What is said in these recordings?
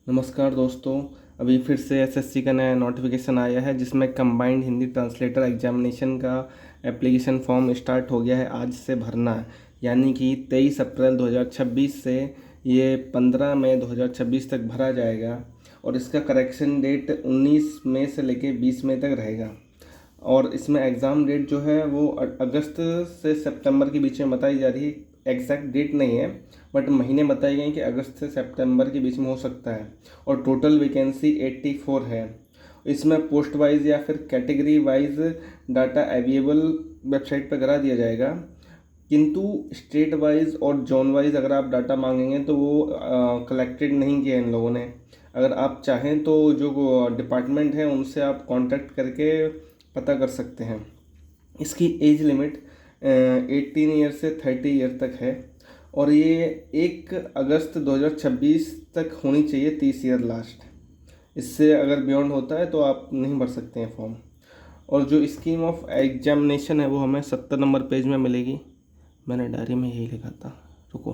नमस्कार दोस्तों। अभी फिर से एसएससी का नया नोटिफिकेशन आया है जिसमें कंबाइंड हिंदी ट्रांसलेटर एग्जामिनेशन का एप्लीकेशन फॉर्म स्टार्ट हो गया है। आज से भरना है, यानी कि 23 अप्रैल 2026 से ये 15 मई 2026 तक भरा जाएगा। और इसका करेक्शन डेट 19 मई से लेके 20 मई तक रहेगा। और इसमें एग्ज़ाम डेट जो है वो अगस्त से सितंबर के बीच में बताई जा रही है। एग्जैक्ट डेट नहीं है, बट महीने बताए गए हैं कि अगस्त से सितंबर के बीच में हो सकता है। और टोटल वैकेंसी 84 है। इसमें पोस्ट वाइज या फिर category wise data available website पर करा दिया जाएगा, किंतु स्टेट वाइज और जोन वाइज अगर आप डाटा मांगेंगे तो वो कलेक्टेड नहीं किया इन लोगों ने। अगर आप चाहें तो जो डिपार्टमेंट है उनसे आप कांटेक्ट करके पता कर सकते हैं। इसकी एज लिमिट 18 ईयर से 30 ईयर तक है। और ये 1 अगस्त 2026 तक होनी चाहिए, 30 ईयर लास्ट। इससे अगर बियॉन्ड होता है तो आप नहीं भर सकते हैं फॉर्म। और जो स्कीम ऑफ एग्जामिनेशन है वो हमें 70 नंबर पेज में मिलेगी। मैंने डायरी में यही लिखा था, रुको।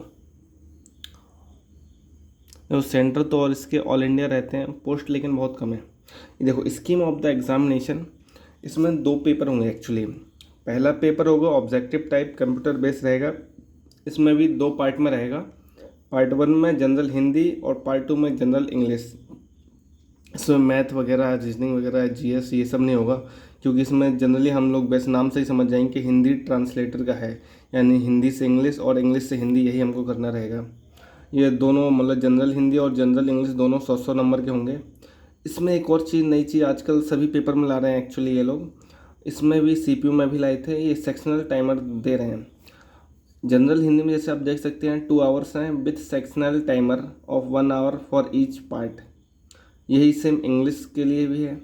तो सेंटर तो और इसके ऑल इंडिया रहते हैं, पोस्ट लेकिन बहुत कम है। ये देखो, स्कीम ऑफ द एग्जामिनेशन। इसमें 2 पेपर होंगे एक्चुअली। पहला पेपर होगा ऑब्जेक्टिव टाइप, कंप्यूटर बेस्ड रहेगा। इसमें भी 2 पार्ट में रहेगा। पार्ट 1 में जनरल हिंदी और पार्ट 2 में जनरल इंग्लिश। इसमें मैथ वगैरह, रीजनिंग वगैरह, जीएस ये सब नहीं होगा, क्योंकि इसमें जनरली हम लोग वैसे नाम से ही समझ जाएंगे कि हिंदी ट्रांसलेटर का है, यानी हिंदी से इंग्लिश और इंग्लिश से हिंदी, यही हमको करना रहेगा। ये दोनों मतलब जनरल हिंदी और जनरल इंग्लिश दोनों 100-100 नंबर के होंगे। इसमें एक और चीज़, नई चीज़ आजकल सभी पेपर में ला रहे हैं एक्चुअली ये लोग। इसमें भी सीपीयू में भी लाए थे, ये सेक्शनल टाइमर दे रहे हैं। जनरल हिंदी में जैसे आप देख सकते हैं 2 आवर्स हैं with sectional timer of 1 hour for each part. यही सेम इंग्लिश के लिए भी है।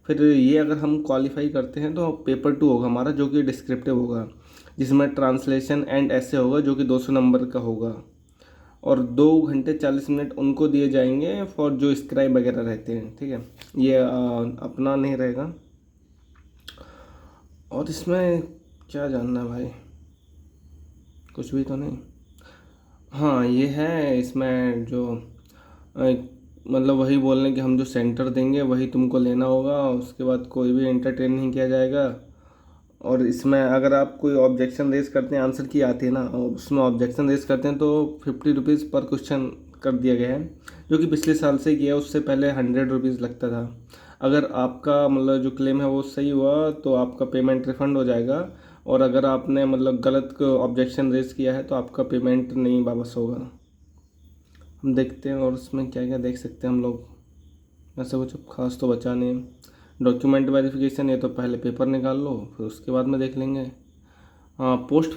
फिर ये अगर हम क्वालिफाई करते हैं तो पेपर 2 होगा हमारा, जो कि डिस्क्रिप्टिव होगा, जिसमें ट्रांसलेशन एंड ऐसे होगा, जो कि 200 नंबर का होगा। और 2 घंटे 40 मिनट उनको दिए जाएंगे फॉर जो स्क्राइब वगैरह रहते हैं, ठीक है। ये अपना नहीं रहेगा। और इसमें क्या जानना है भाई, कुछ भी तो नहीं। हाँ, ये है इसमें जो मतलब वही बोल रहे हैं कि हम जो सेंटर देंगे वही तुमको लेना होगा, उसके बाद कोई भी एंटरटेन नहीं किया जाएगा। और इसमें अगर आप कोई ऑब्जेक्शन रेज करते हैं, आंसर की आती है ना, उसमें ऑब्जेक्शन रेज करते हैं तो 50 रुपीज़ पर क्वेश्चन कर दिया गया है, जो कि पिछले साल से किया है। उससे पहले 100 रुपीज़ लगता था। अगर आपका मतलब जो क्लेम है वो सही हुआ तो आपका पेमेंट रिफंड हो जाएगा। और अगर आपने मतलब गलत ऑब्जेक्शन रेज किया है तो आपका पेमेंट नहीं वापस होगा। हम देखते हैं और उसमें क्या क्या देख सकते हैं हम लोग। वैसे कुछ खास तो बचा नहीं। डॉक्यूमेंट वेरिफिकेशन, ये तो पहले पेपर निकाल लो फिर उसके बाद में देख लेंगे। हाँ, पोस्ट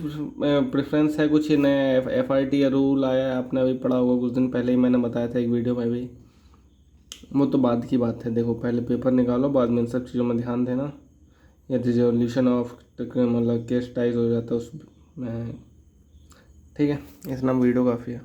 प्रेफरेंस है कुछ, ये नया FRT रूल आया है, आपने अभी पढ़ा होगा, कुछ दिन पहले ही मैंने बताया था एक वीडियो में भी। वो तो बाद की बात है, देखो पहले पेपर निकालो, बाद में इन सब चीज़ों में ध्यान देना। या रिजोल्यूशन ऑफ मतलब केस टाइज हो जाता है उसमें, ठीक है। इतना वीडियो काफ़ी है।